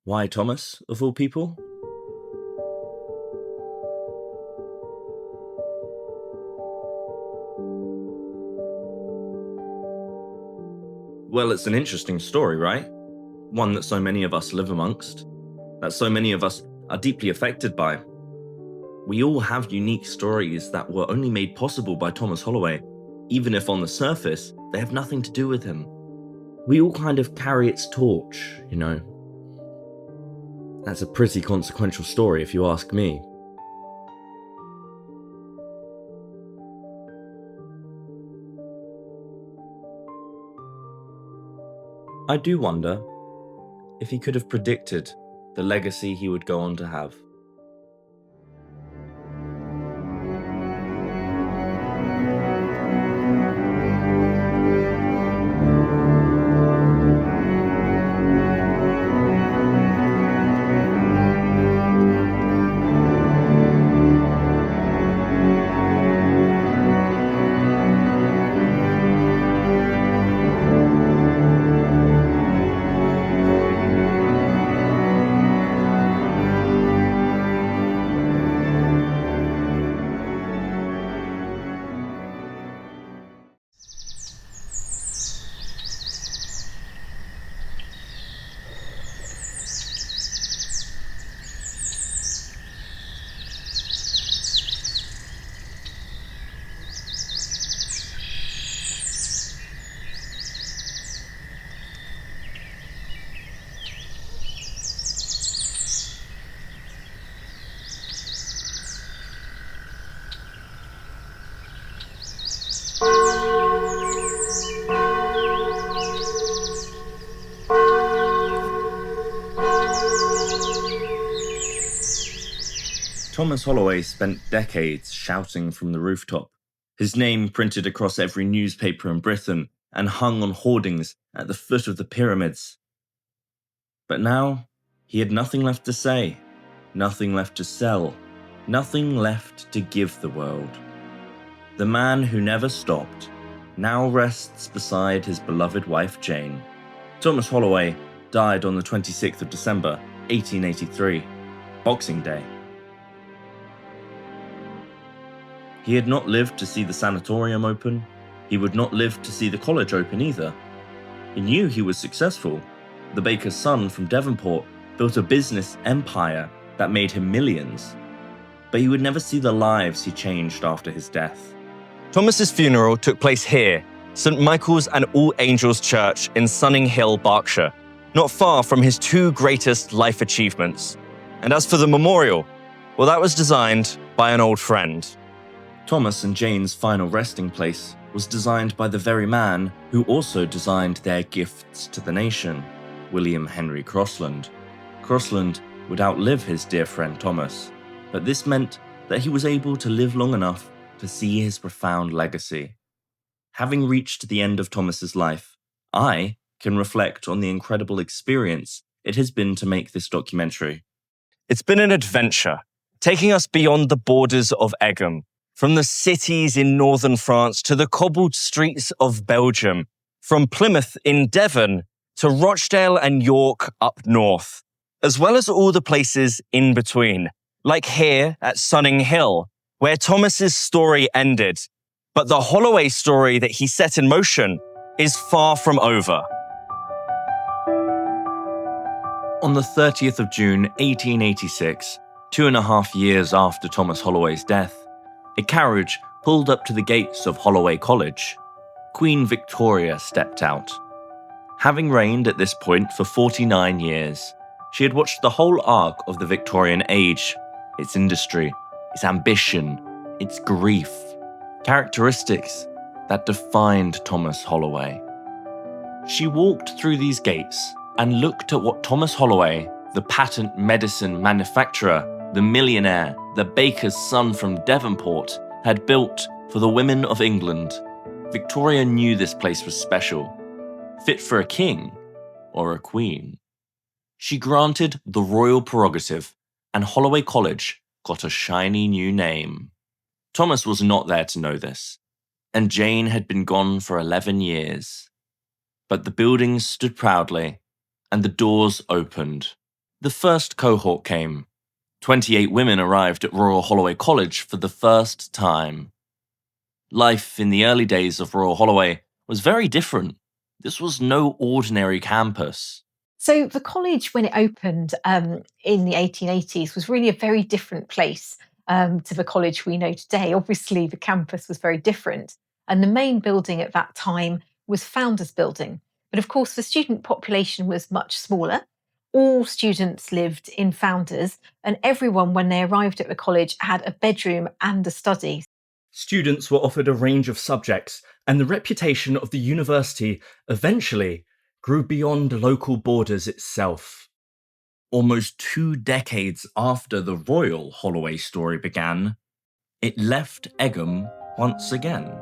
Why Thomas, of all people? Well, it's an interesting story, right? One that so many of us live amongst, that so many of us are deeply affected by. We all have unique stories that were only made possible by Thomas Holloway, even if on the surface they have nothing to do with him. We all kind of carry its torch, you know. That's a pretty consequential story if you ask me. I do wonder if he could have predicted the legacy he would go on to have. Thomas Holloway spent decades shouting from the rooftop, his name printed across every newspaper in Britain and hung on hoardings at the foot of the pyramids. But now, he had nothing left to say, nothing left to sell, nothing left to give the world. The man who never stopped now rests beside his beloved wife Jane. Thomas Holloway died on the 26th of December, 1883, Boxing Day. He had not lived to see the Sanatorium open. He would not live to see the college open either. He knew he was successful. The baker's son from Devonport built a business empire that made him millions. But he would never see the lives he changed after his death. Thomas's funeral took place here, St. Michael's and All Angels Church in Sunning Hill, Berkshire, not far from his two greatest life achievements. And as for the memorial, well, that was designed by an old friend. Thomas and Jane's final resting place was designed by the very man who also designed their gifts to the nation, William Henry Crossland. Crossland would outlive his dear friend Thomas, but this meant that he was able to live long enough to see his profound legacy. Having reached the end of Thomas's life, I can reflect on the incredible experience it has been to make this documentary. It's been an adventure, taking us beyond the borders of Egham, from the cities in northern France to the cobbled streets of Belgium, from Plymouth in Devon to Rochdale and York up north, as well as all the places in between, like here at Sunning Hill, where Thomas's story ended. But the Holloway story that he set in motion is far from over. On the 30th of June 1886, 2.5 years after Thomas Holloway's death, a carriage pulled up to the gates of Holloway College. Queen Victoria stepped out. Having reigned at this point for 49 years, she had watched the whole arc of the Victorian age, its industry, its ambition, its grief, characteristics that defined Thomas Holloway. She walked through these gates and looked at what Thomas Holloway, the patent medicine manufacturer, the millionaire, the baker's son from Devonport, had built for the women of England. Victoria knew this place was special, fit for a king or a queen. She granted the royal prerogative, and Holloway College got a shiny new name. Thomas was not there to know this, and Jane had been gone for 11 years. But the buildings stood proudly, and the doors opened. The first cohort came. 28 women arrived at Royal Holloway College for the first time. Life in the early days of Royal Holloway was very different. This was no ordinary campus. So the college, when it opened in the 1880s, was really a very different place to the college we know today. Obviously, the campus was very different. And the main building at that time was Founders Building. But of course, the student population was much smaller. All students lived in Founders, and everyone, when they arrived at the college, had a bedroom and a study. Students were offered a range of subjects, and the reputation of the university eventually grew beyond local borders itself. Almost 2 decades after the Royal Holloway story began, it left Egham once again.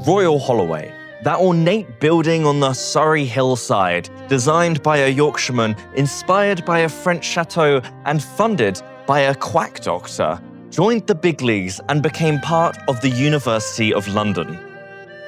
Royal Holloway, that ornate building on the Surrey hillside, designed by a Yorkshireman, inspired by a French chateau, and funded by a quack doctor, joined the big leagues and became part of the University of London.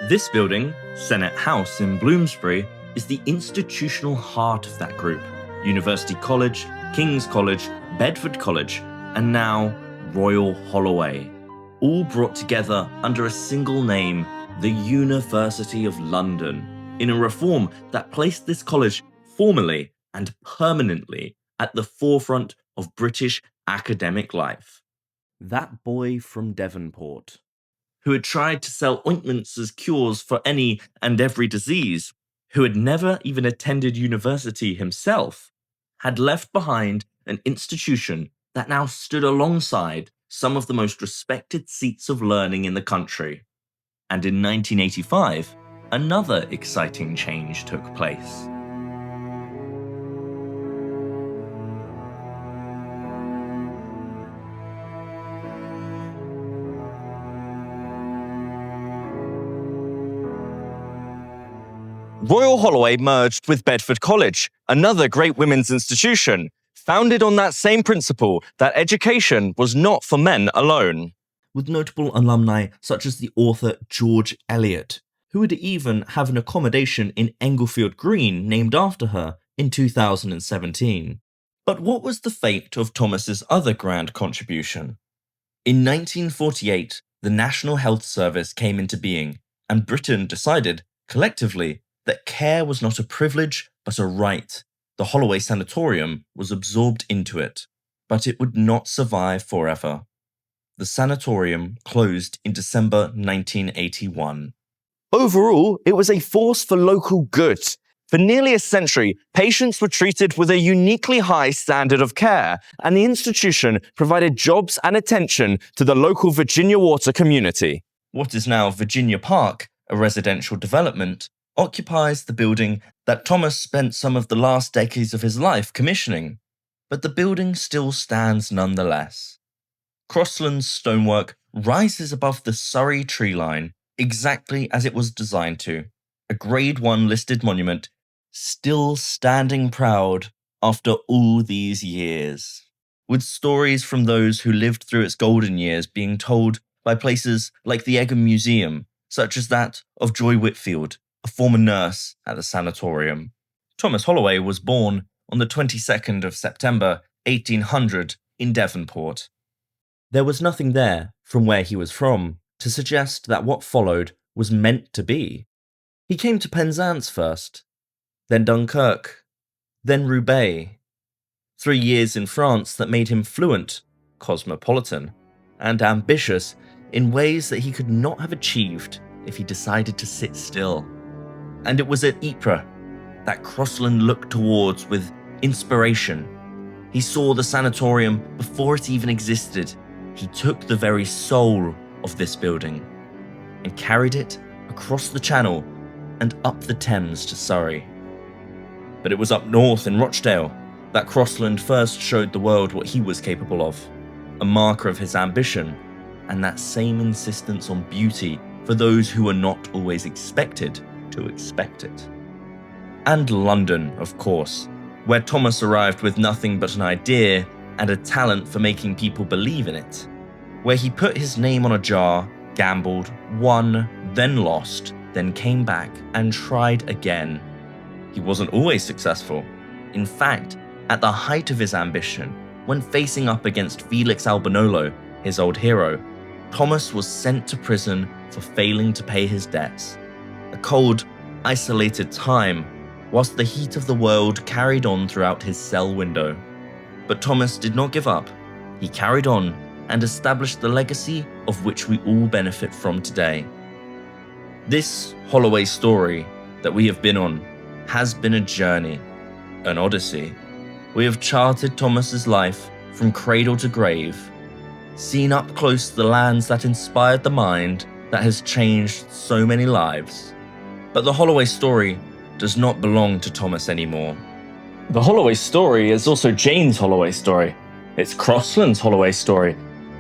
This building, Senate House in Bloomsbury, is the institutional heart of that group. University College, King's College, Bedford College, and now Royal Holloway, all brought together under a single name, the University of London, in a reform that placed this college formally and permanently at the forefront of British academic life. That boy from Devonport, who had tried to sell ointments as cures for any and every disease, who had never even attended university himself, had left behind an institution that now stood alongside some of the most respected seats of learning in the country. And in 1985, another exciting change took place. Royal Holloway merged with Bedford College, another great women's institution, founded on that same principle that education was not for men alone. With notable alumni such as the author George Eliot, who would even have an accommodation in Englefield Green named after her in 2017. But what was the fate of Thomas's other grand contribution? In 1948, the National Health Service came into being, and Britain decided, collectively, that care was not a privilege but a right. The Holloway Sanatorium was absorbed into it, but it would not survive forever. The sanatorium closed in December 1981. Overall, it was a force for local good. For nearly a century, patients were treated with a uniquely high standard of care, and the institution provided jobs and attention to the local Virginia Water community. What is now Virginia Park, a residential development, occupies the building that Thomas spent some of the last decades of his life commissioning, but the building still stands nonetheless. Crossland's stonework rises above the Surrey tree line, exactly as it was designed to, a Grade 1 listed monument, still standing proud after all these years, with stories from those who lived through its golden years being told by places like the Egham Museum, such as that of Joy Whitfield, a former nurse at the sanatorium. Thomas Holloway was born on the 22nd of September 1800 in Devonport. There was nothing there, from where he was from, to suggest that what followed was meant to be. He came to Penzance first, then Dunkirk, then Roubaix. 3 years in France that made him fluent, cosmopolitan, and ambitious in ways that he could not have achieved if he decided to sit still. And it was at Ypres that Crossland looked towards with inspiration. He saw the sanatorium before it even existed. He took the very soul of this building and carried it across the Channel and up the Thames to Surrey. But it was up north in Rochdale that Crossland first showed the world what he was capable of, a marker of his ambition and that same insistence on beauty for those who were not always expected to expect it. And London, of course, where Thomas arrived with nothing but an idea and a talent for making people believe in it, where he put his name on a jar, gambled, won, then lost, then came back and tried again. He wasn't always successful. In fact, at the height of his ambition, when facing up against Felix Albinolo, his old hero, Thomas was sent to prison for failing to pay his debts. A cold, isolated time, whilst the heat of the world carried on throughout his cell window. But Thomas did not give up. He carried on and established the legacy of which we all benefit from today. This Holloway story that we have been on has been a journey, an odyssey. We have charted Thomas's life from cradle to grave, seen up close the lands that inspired the mind that has changed so many lives. But the Holloway story does not belong to Thomas anymore. The Holloway story is also Jane's Holloway story. It's Crossland's Holloway story.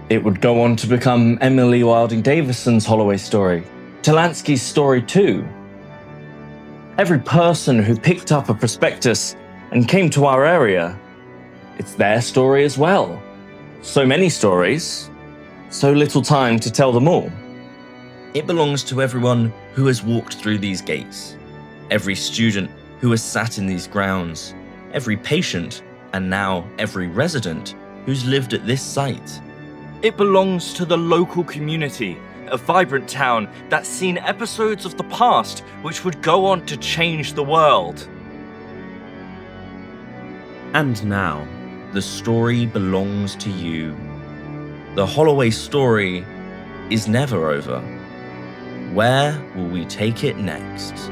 It would go on to become Emily Wilding Davison's Holloway story, Talansky's story too. Every person who picked up a prospectus and came to our area, it's their story as well. So many stories, so little time to tell them all. It belongs to everyone who has walked through these gates, every student who has sat in these grounds, every patient, and now every resident who's lived at this site. It belongs to the local community, a vibrant town that's seen episodes of the past which would go on to change the world. And now, the story belongs to you. The Holloway story is never over. Where will we take it next?